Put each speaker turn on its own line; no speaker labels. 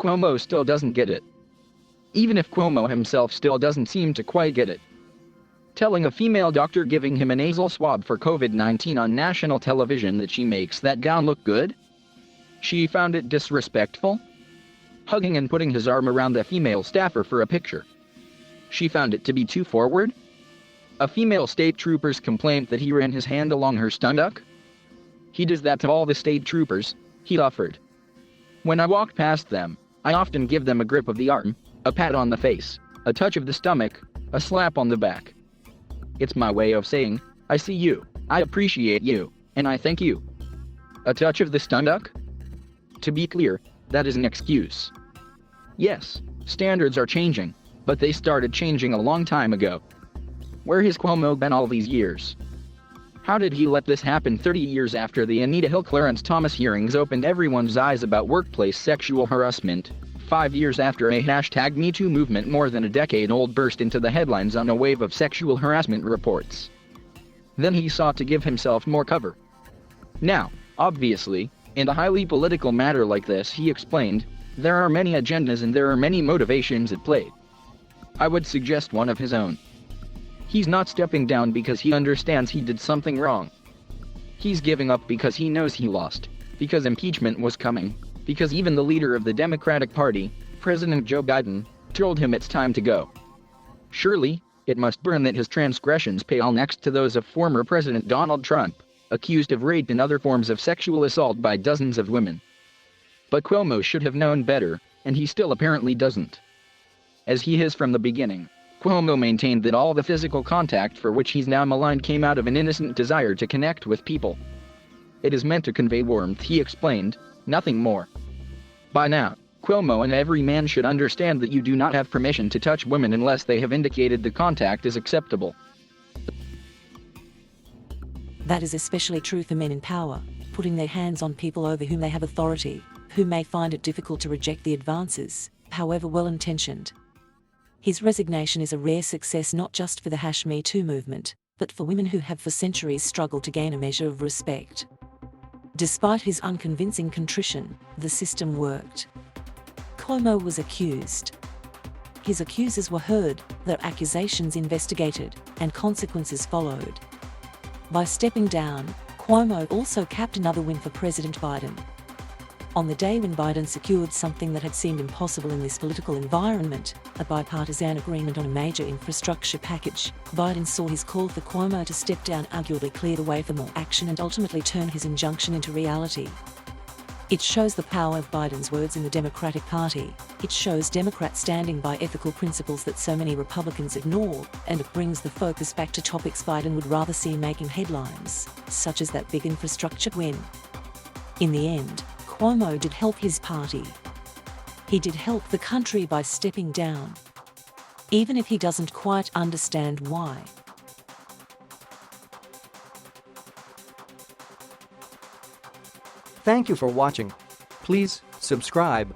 Cuomo still doesn't get it. Even if Cuomo himself still doesn't seem to quite get it. Telling a female doctor giving him a nasal swab for COVID-19 on national television that she makes that gown look good? She found it disrespectful? Hugging and putting his arm around a female staffer for a picture. She found it to be too forward? A female state trooper's complaint that he ran his hand along her stomach? He does that to all the state troopers, he offered. When I walk past them, I often give them a grip of the arm, a pat on the face, a touch of the stomach, a slap on the back. It's my way of saying, I see you, I appreciate you, and I thank you. A touch of the stomach? To be clear, that is an excuse. Yes, standards are changing, but they started changing a long time ago. Where has Cuomo been all these years? How did he let this happen 30 years after the Anita Hill-Clarence Thomas hearings opened everyone's eyes about workplace sexual harassment? 5 years after a #MeToo movement more than a decade old burst into the headlines on a wave of sexual harassment reports. Then he sought to give himself more cover. Now, obviously, in a highly political matter like this, he explained, there are many agendas and there are many motivations at play. I would suggest one of his own. He's not stepping down because he understands he did something wrong. He's giving up because he knows he lost, because impeachment was coming, because even the leader of the Democratic Party, President Joe Biden, told him it's time to go. Surely, it must burn that his transgressions pale next to those of former President Donald Trump, accused of rape and other forms of sexual assault by dozens of women. But Cuomo should have known better, and he still apparently doesn't. As he has from the beginning, Cuomo maintained that all the physical contact for which he's now maligned came out of an innocent desire to connect with people. It is meant to convey warmth, he explained, nothing more. By now, Cuomo and every man should understand that you do not have permission to touch women unless they have indicated the contact is acceptable.
That is especially true for men in power, putting their hands on people over whom they have authority, who may find it difficult to reject the advances, however well-intentioned. His resignation is a rare success not just for the #MeToo movement, but for women who have for centuries struggled to gain a measure of respect. Despite his unconvincing contrition, the system worked. Cuomo was accused. His accusers were heard, their accusations investigated, and consequences followed. By stepping down, Cuomo also capped another win for President Biden. On the day when Biden secured something that had seemed impossible in this political environment, a bipartisan agreement on a major infrastructure package, Biden saw his call for Cuomo to step down arguably clear the way for more action and ultimately turn his injunction into reality. It shows the power of Biden's words in the Democratic Party. It shows Democrats standing by ethical principles that so many Republicans ignore, and it brings the focus back to topics Biden would rather see making headlines, such as that big infrastructure win. In the end, Cuomo did help his party. He did help the country by stepping down, even if he doesn't quite understand why.
Thank you for watching. Please subscribe.